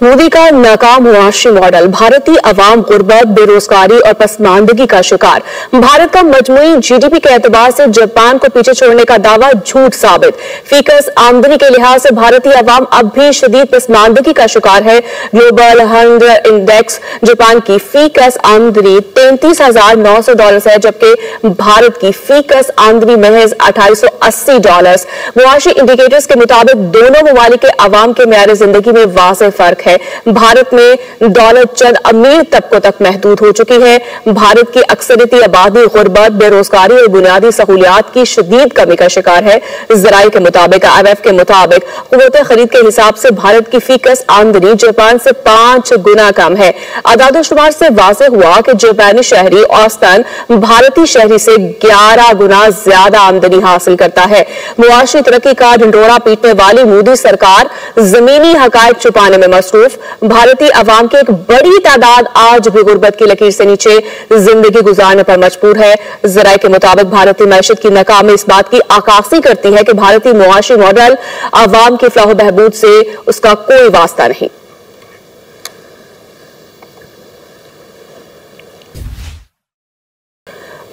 मोदी का नाकाम मुआशी मॉडल, भारतीय अवाम गुर्बत, बेरोजगारी और पसमानदगी का शिकार। भारत का मजमूई जीडीपी के एतबार से जापान को पीछे छोड़ने का दावा झूठ साबित। फीकस आमदनी के लिहाज से भारतीय अवाम अब भी शदीद पसमानदगी का शिकार है। ग्लोबल हंगर इंडेक्स जापान की फीकस आमदनी $33,900 है, जबकि भारत की फीकस आमदनी महज $2880। मुआशी इंडिकेटर्स के मुताबिक दोनों ममालिक के अवाम के मेयार जिंदगी में वाज़ेह फर्क है। भारत में दौलत चंद अमीर तबकों तक महदूद हो चुकी है। भारत की अक्सरियती आबादी गुर्बत, बेरोजगारी और बुनियादी सहूलियात की शदीद कमी का शिकार है। ज़राए के मुताबिक, IMF के मुताबिक, क़ुव्वत खरीद के हिसाब से भारत की फीकस आमदनी जापान से 5 गुना कम है। अदाद-ओ-शुमार से वाज़ेह हुआ कि जापानी शहरी औसतन भारतीय शहरी से 11 गुना ज्यादा आमदनी हासिल करता है। मुआशी तरक्की का ढिंढोरा पीटने वाली मोदी सरकार जमीनी हकायक छुपाने में मसरूफ। भारतीय अवाम की एक बड़ी तादाद आज भी गुर्बत की लकीर से नीचे जिंदगी गुजारने पर मजबूर है। ज़राए के मुताबिक भारतीय मैशत की नाकामी इस बात की अक्कासी करती है कि भारतीय मुआशी मॉडल अवाम की फलाह बहबूद से उसका कोई वास्ता नहीं।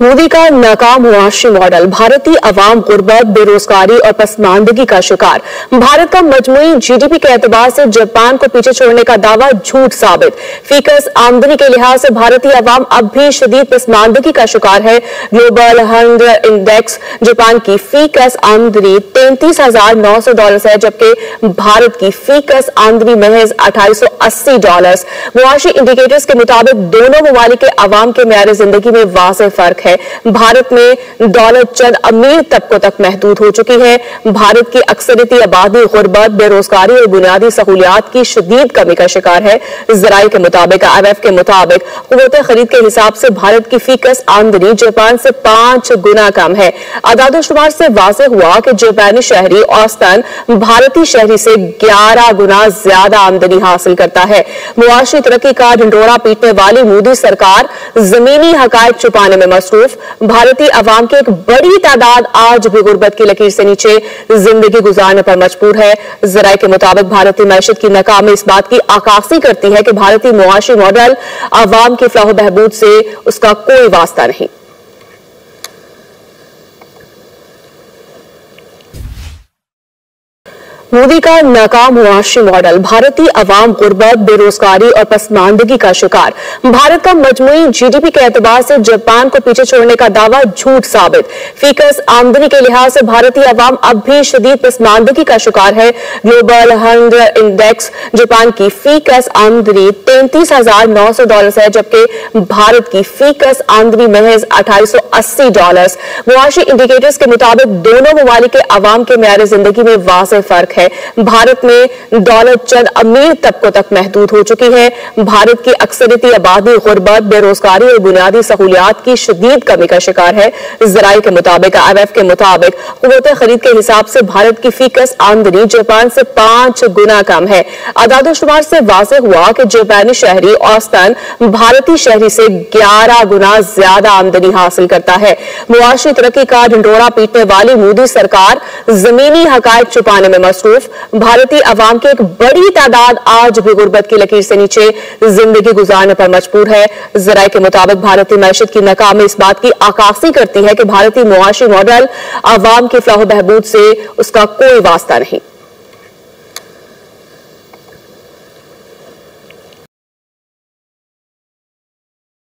मोदी का नाकाम मुआशी मॉडल, भारतीय अवाम गुर्बत, बेरोजगारी और पसमानदगी का शिकार। भारत का मजमूई जीडीपी के एतबार से जापान को पीछे छोड़ने का दावा झूठ साबित। फीकस आमदनी के लिहाज से भारतीय अवाम अब भी शदीद पसमानदगी का शिकार है। ग्लोबल हंगर इंडेक्स जापान की फीकस आमदनी $33,900 है, जबकि भारत की फीकस आमदनी महज $2880। मुआशी इंडिकेटर्स के मुताबिक दोनों ममालिक के अवाम के मेयार जिंदगी में वाज़ेह फर्क है। भारत में दौलत चंद अमीर तबकों तक महदूद हो चुकी है। भारत की अक्सरियती आबादी गुर्बत, बेरोजगारी और बुनियादी सहूलियात की शदीद कमी का शिकार है। ज़राए के मुताबिक, IMF के मुताबिक, क़ुव्वत खरीद के हिसाब से भारत की फीकस आमदनी जापान से 5 गुना कम है। अदाद-ओ-शुमार से वाज़ेह हुआ कि जापानी शहरी औसतन भारतीय शहरी से 11 गुना ज्यादा आमदनी हासिल करता है। मुआशी तरक्की का ढिंढोरा पीटने वाली मोदी सरकार जमीनी हकायक छुपाने में मसरूफ। भारतीय अवाम की एक बड़ी तादाद आज भी गुर्बत की लकीर से नीचे जिंदगी गुजारने पर मजबूर है। ज़राए के मुताबिक भारतीय मैशत की नाकामी इस बात की अक्कासी करती है कि भारतीय मुआशी मॉडल अवाम की फलाह बहबूद से उसका कोई वास्ता नहीं। मोदी का नाकाम मुआशी मॉडल, भारतीय अवाम गुर्बत, बेरोजगारी और पसमानदगी का शिकार। भारत का मजमूई जीडीपी के एतबार से जापान को पीछे छोड़ने का दावा झूठ साबित। फीकस आमदनी के लिहाज से भारतीय अवाम अब भी शदीद पसमानदगी का शिकार है। ग्लोबल हंगर इंडेक्स जापान की फीकस आमदनी $33,900 है, जबकि भारत की फीकस आमदनी महज $2880। मुआशी इंडिकेटर्स के मुताबिक दोनों ममालिक के अवाम के मेयार जिंदगी में वाज़ेह फर्क है। भारत में दौलत चंद अमीर तबकों तक महदूद हो चुकी है। भारत की अक्सरियती आबादी गुर्बत, बेरोजगारी और बुनियादी सहूलियात की शदीद कमी का शिकार है। ज़राए के मुताबिक, IMF के मुताबिक, क़ुव्वत खरीद के हिसाब से भारत की फीकस आमदनी जापान से 5 गुना कम है। अदाद-ओ-शुमार से वाज़ेह हुआ कि जापानी शहरी औसतन भारतीय शहरी से 11 गुना ज्यादा आमदनी हासिल करता है। मुआशी तरक्की का ढिंढोरा पीटने वाली मोदी सरकार जमीनी हकायक छुपाने में मसरूफ। भारतीय अवाम की एक बड़ी तादाद आज भी गुर्बत की लकीर से नीचे जिंदगी गुजारने पर मजबूर है। ज़राए के मुताबिक भारतीय मैशत की नाकामी इस बात की अक्कासी करती है कि भारतीय मुआशी मॉडल अवाम की फलाह बहबूद से उसका कोई वास्ता नहीं।